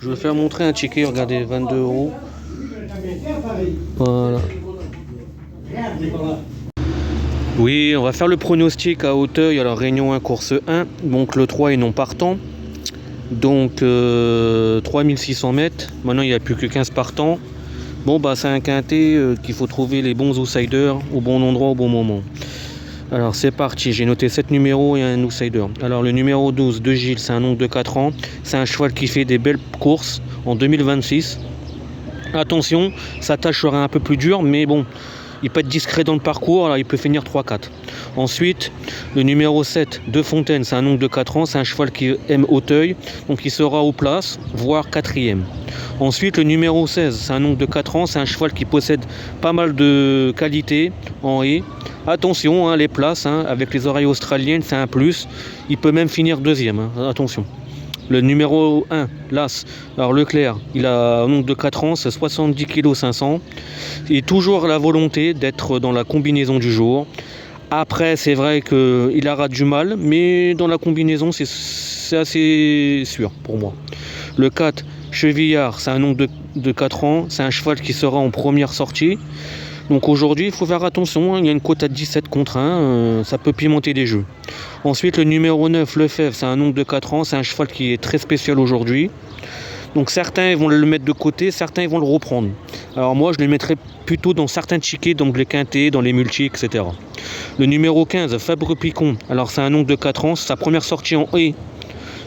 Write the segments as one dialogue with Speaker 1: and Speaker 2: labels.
Speaker 1: Je vais vous faire montrer un ticket, regardez, 22 €. Voilà. Oui, on va faire le pronostic à Auteuil. Alors Réunion 1, course 1. Donc le 3 est non partant. Donc 3600 mètres. Maintenant il n'y a plus que 15 partants. Bon bah c'est un quintet qu'il faut trouver les bons outsiders au bon endroit au bon moment. Alors c'est parti, j'ai noté 7 numéros et un outsider. Alors le numéro 12 de Gilles, c'est un oncle de 4 ans. C'est un cheval qui fait des belles courses en 2026. Attention, sa tâche sera un peu plus dure, mais bon, il peut être discret dans le parcours, alors il peut finir 3-4. Ensuite, le numéro 7 de Fontaine, c'est un oncle de 4 ans, c'est un cheval qui aime Auteuil, donc il sera aux places, voire 4e. Ensuite, le numéro 16, c'est un oncle de 4 ans, c'est un cheval qui possède pas mal de qualités en haie. Attention, hein, les places, hein, avec les oreilles australiennes, c'est un plus. Il peut même finir 2e, hein, attention. Le numéro 1, l'As, alors Leclerc, il a un oncle de 4 ans, c'est 70 kg 500. Et toujours la volonté d'être dans la combinaison du jour. Après, c'est vrai qu'il aura du mal, mais dans la combinaison, c'est assez sûr pour moi. Le 4, Chevillard, c'est un oncle de 4 ans, c'est un cheval qui sera en première sortie. Donc aujourd'hui, il faut faire attention, hein, il y a une cote à 17 contre 1, ça peut pimenter des jeux. Ensuite, le numéro 9, Lefebvre, c'est un oncle de 4 ans, c'est un cheval qui est très spécial aujourd'hui. Donc certains vont le mettre de côté, certains vont le reprendre. Alors moi, je le mettrai plutôt dans certains tickets, donc les quintés, dans les multis, etc. Le numéro 15, Fabre Picon, alors c'est un oncle de 4 ans, c'est sa première sortie en haie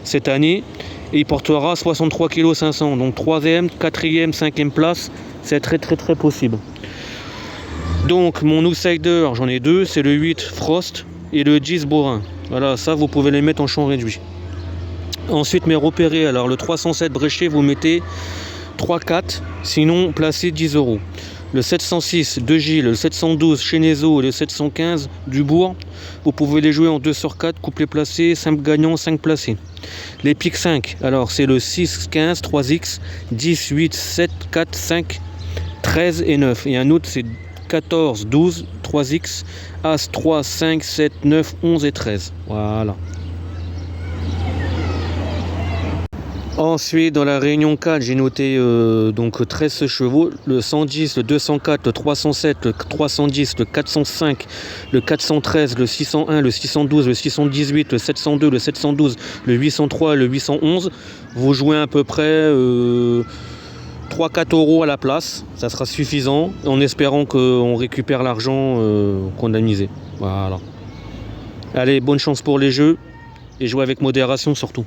Speaker 1: cette année. Et il portera 63 kg 500, donc 3e, 4e, 5e place, c'est très possible. Donc mon outsider, j'en ai deux, c'est le 8 Frost et le 10 Borin. Voilà, ça vous pouvez les mettre en champ réduit. Ensuite mes repérés, alors le 307 Bréchet, vous mettez 3-4, sinon placez 10 €. Le 706 de Gilles, le 712 Chenezo et le 715 Dubourg, vous pouvez les jouer en 2 sur 4, couplet placé, 5 gagnants, 5 placés. Les pics 5, alors c'est le 6, 15, 3X, 10, 8, 7, 4, 5, 13 et 9. Et un autre c'est 14, 12, 3X, As, 3, 5, 7, 9, 11 et 13. Voilà. Ensuite, dans la Réunion 4, j'ai noté donc 13 chevaux, le 110, le 204, le 307, le 310, le 405, le 413, le 601, le 612, le 618, le 702, le 712, le 803 et le 811. Vous jouez à peu près 3-4 € à la place, ça sera suffisant, en espérant qu'on récupère l'argent qu'on a misé. Voilà. Allez, bonne chance pour les jeux, et jouez avec modération surtout.